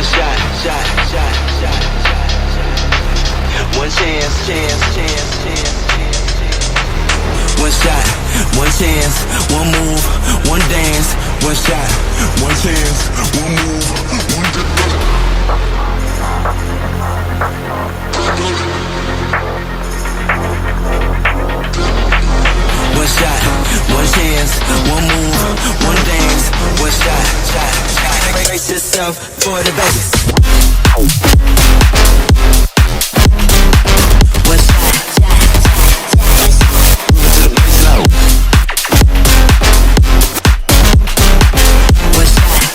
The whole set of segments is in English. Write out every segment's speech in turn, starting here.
One shot, shot, shot, shot, shot, shot. One chance, chance, chance, chance, chance. One shot, one chance, one move, one dance. One shot, one chance, one move, one dance. One shot, one chance, one move, one dance. One shot, shot, shot. Brace yourself for the bass. One shot, slow. One shot,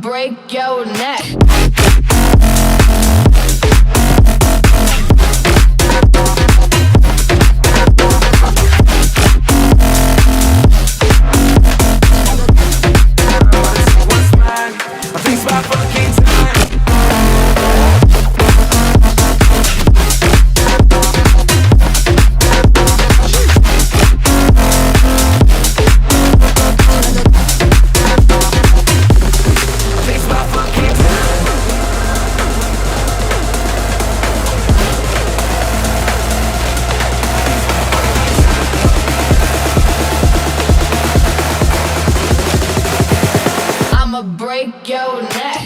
break your neck. Break your neck.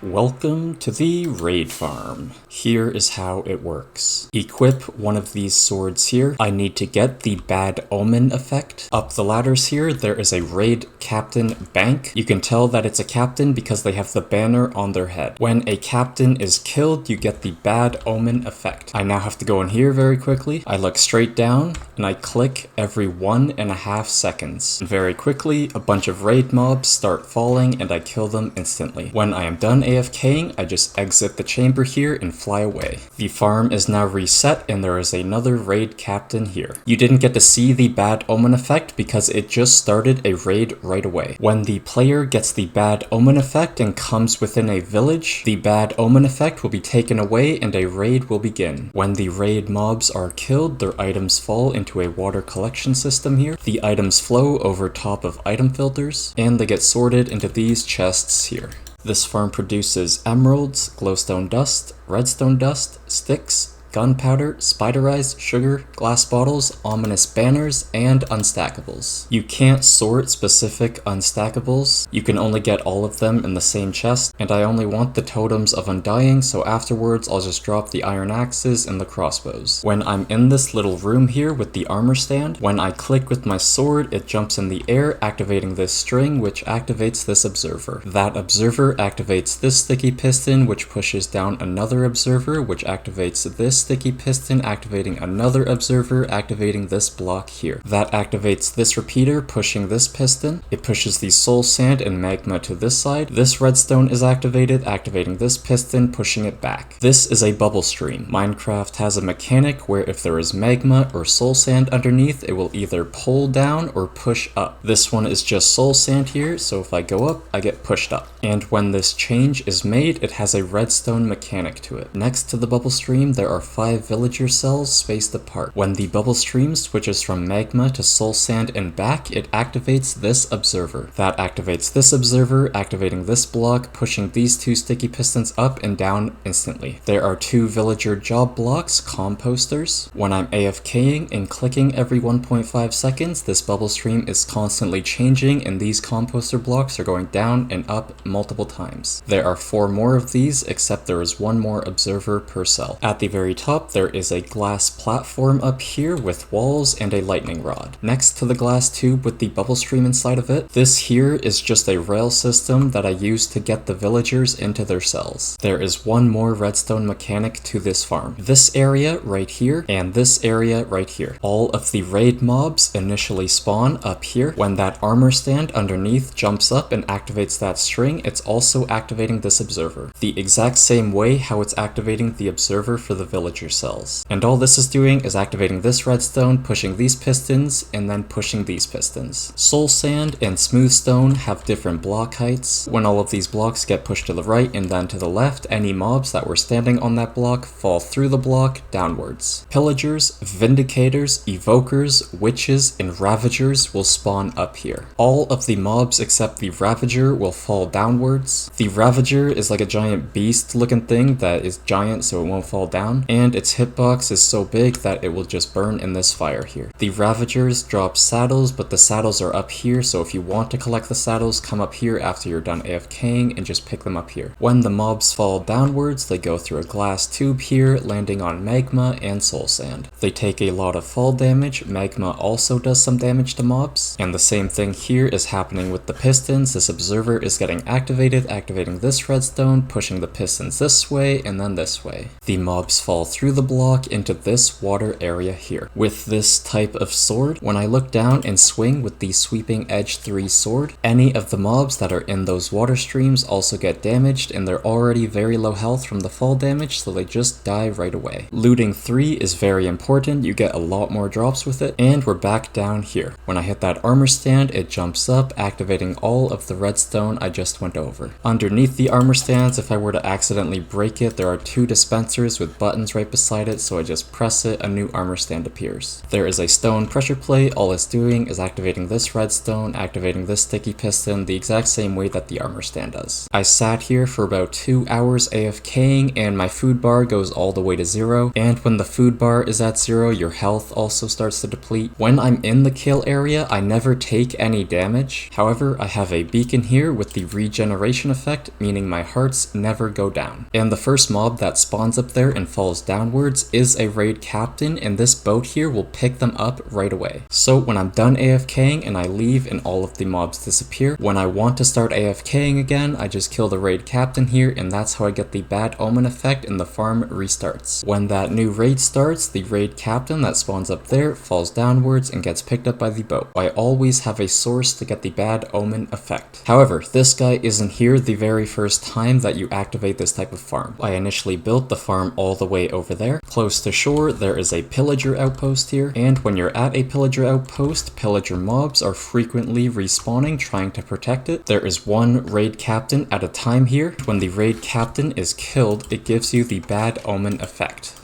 Welcome to the Raid Farm. Here is how it works. Equip one of these swords here. I need to get the BadOmen effect. Up the ladders here, there is a raid captain bank. You can tell that it's a captain because they have the banner on their head. When a captain is killed, you get the BadOmen effect. I now have to go in here very quickly. I look straight down and I click every 1.5 seconds. And very quickly, a bunch of raid mobs start falling and I kill them instantly. When I am done AFKing, I just exit the chamber here and fly away. The farm is now reset and there is another raid captain here. You didn't get to see the BadOmen effect because it just started a raid right away. When the player gets the BadOmen effect and comes within a village, the BadOmen effect will be taken away and a raid will begin. When the raid mobs are killed, their items fall into a water collection system here. The items flow over top of item filters and they get sorted into these chests here. This farm produces emeralds, glowstone dust, redstone dust, sticks, gunpowder, spider eyes, sugar, glass bottles, ominous banners, and unstackables. You can't sort specific unstackables, you can only get all of them in the same chest, and I only want the totems of Undying, so afterwards I'll just drop the iron axes and the crossbows. When I'm in this little room here with the armor stand, when I click with my sword, it jumps in the air, activating this string, which activates this observer. That observer activates this sticky piston, which pushes down another observer, which activates this sticky piston, activating another observer, activating this block here. That activates this repeater, pushing this piston. It pushes the soul sand and magma to this side. This redstone is activated, activating this piston, pushing it back. This is a bubble stream. Minecraft has a mechanic where if there is magma or soul sand underneath, it will either pull down or push up. This one is just soul sand here, so if I go up, I get pushed up. And when this change is made, it has a redstone mechanic to it. Next to the bubble stream, there are 5 villager cells spaced apart. When the bubble stream switches from magma to soul sand and back, it activates this observer. That activates this observer, activating this block, pushing these 2 sticky pistons up and down instantly. There are 2 villager job blocks, composters. When I'm AFKing and clicking every 1.5 seconds, this bubble stream is constantly changing and these composter blocks are going down and up multiple times. There are 4 more of these, except there is 1 more observer per cell. At the very top, there is a glass platform up here with walls and a lightning rod. Next to the glass tube with the bubble stream inside of it, this here is just a rail system that I use to get the villagers into their cells. There is 1 more redstone mechanic to this farm. This area right here and this area right here. All of the raid mobs initially spawn up here. When that armor stand underneath jumps up and activates that string, it's also activating this observer. The exact same way how it's activating the observer for the villager cells. And all this is doing is activating this redstone, pushing these pistons, and then pushing these pistons. Soul sand and smooth stone have different block heights. When all of these blocks get pushed to the right and then to the left, any mobs that were standing on that block fall through the block downwards. Pillagers, vindicators, evokers, witches, and ravagers will spawn up here. All of the mobs except the ravager will fall downwards. The ravager is like a giant beast looking thing that is giant so it won't fall down, and its hitbox is so big that it will just burn in this fire here. The ravagers drop saddles, but the saddles are up here, so if you want to collect the saddles, come up here after you're done AFKing and just pick them up here. When the mobs fall downwards, they go through a glass tube here, landing on magma and soul sand. They take a lot of fall damage. Magma also does some damage to mobs, and the same thing here is happening with the pistons. This observer is getting activated, activating this redstone, pushing the pistons this way and then this way. The mobs fall through the block into this water area here. With this type of sword, when I look down and swing with the sweeping edge 3 sword, any of the mobs that are in those water streams also get damaged, and they're already very low health from the fall damage, so they just die right away. Looting 3 is very important, you get a lot more drops with it, and we're back down here. When I hit that armor stand, it jumps up, activating all of the redstone I just went over. Underneath the armor stands, if I were to accidentally break it, there are 2 dispensers with buttons right beside it, so I just press it, a new armor stand appears. There is a stone pressure plate, all it's doing is activating this redstone, activating this sticky piston, the exact same way that the armor stand does. I sat here for about 2 hours AFKing, and my food bar goes all the way to 0, and when the food bar is at 0, your health also starts to deplete. When I'm in the kill area, I never take any damage. However, I have a beacon here with the regeneration effect, meaning my hearts never go down. And the first mob that spawns up there and falls downwards is a raid captain, and this boat here will pick them up right away. So when I'm done AFKing and I leave and all of the mobs disappear, when I want to start AFKing again, I just kill the raid captain here, and that's how I get the bad omen effect and the farm restarts. When that new raid starts, the raid captain that spawns up there falls downwards and gets picked up by the boat. I always have a source to get the bad omen effect. However, this guy isn't here the very first time that you activate this type of farm. I initially built the farm all the way over there. Close to shore, there is a pillager outpost here, and when you're at a pillager outpost, pillager mobs are frequently respawning trying to protect it. There is 1 raid captain at a time here. When the raid captain is killed, it gives you the bad omen effect.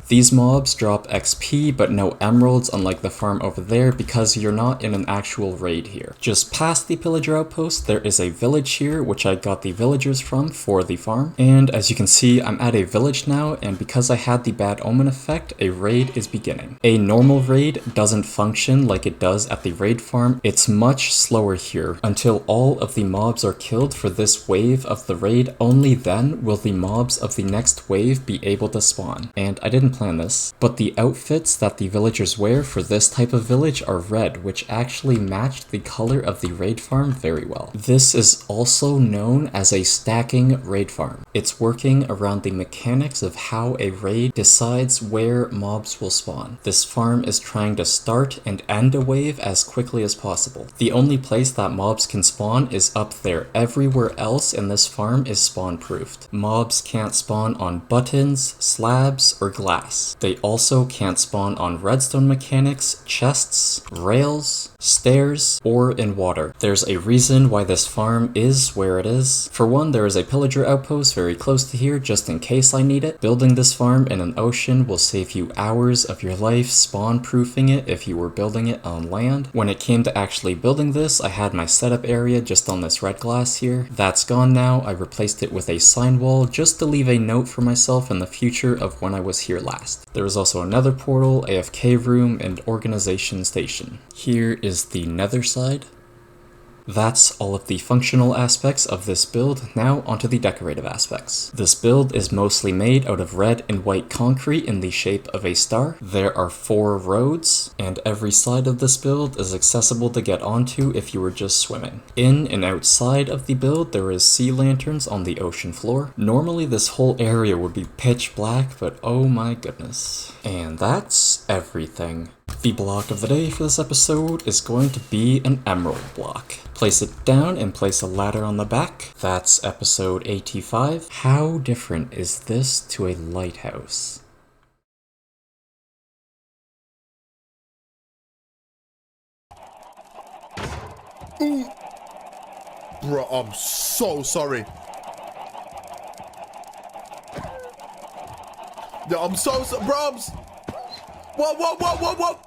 These mobs drop XP but no emeralds unlike the farm over there because you're not in an actual raid here. Just past the pillager outpost there is a village here which I got the villagers from for the farm, and as you can see I'm at a village now, and because I had the bad omen effect, a raid is beginning. A normal raid doesn't function like it does at the raid farm. It's much slower here until all of the mobs are killed for this wave of the raid. Only then will the mobs of the next wave be able to spawn. And I didn't plan this, but the outfits that the villagers wear for this type of village are red, which actually matched the color of the raid farm very well. This is also known as a stacking raid farm. It's working around the mechanics of how a raid decides where mobs will spawn. This farm is trying to start and end a wave as quickly as possible. The only place that mobs can spawn is up there. Everywhere else in this farm is spawn proofed. Mobs can't spawn on buttons, slabs, or glass. They also can't spawn on redstone mechanics, chests, rails, stairs, or in water. There's a reason why this farm is where it is. For one, there is a pillager outpost very close to here just in case I need it. Building this farm in an ocean will save you hours of your life spawn proofing it if you were building it on land. When it came to actually building this, I had my setup area just on this red glass here. That's gone now. I replaced it with a sign wall just to leave a note for myself in the future of when I was here last. There is also another portal, AFK room, and organization station. Here is the nether side. That's all of the functional aspects of this build. Now onto the decorative aspects. This build is mostly made out of red and white concrete in the shape of a star. There are 4 roads, and every side of this build is accessible to get onto if you were just swimming. In and outside of the build there is sea lanterns on the ocean floor. Normally this whole area would be pitch black, but oh my goodness. And that's everything. The block of the day for this episode is going to be an emerald block. Place it down and place a ladder on the back. That's episode 85. How different is this to a lighthouse? Ooh. Bro, I'm so sorry. Yeah, I'm so sorry, bro. Whoa.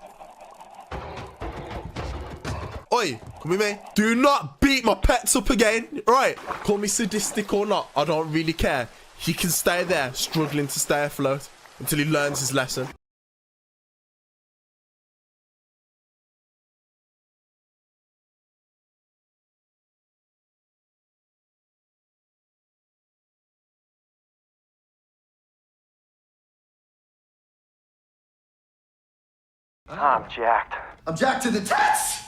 Oi, come with me. Do not beat my pets up again. Right, call me sadistic or not, I don't really care. He can stay there, struggling to stay afloat until he learns his lesson. I'm jacked. I'm jacked to the tits!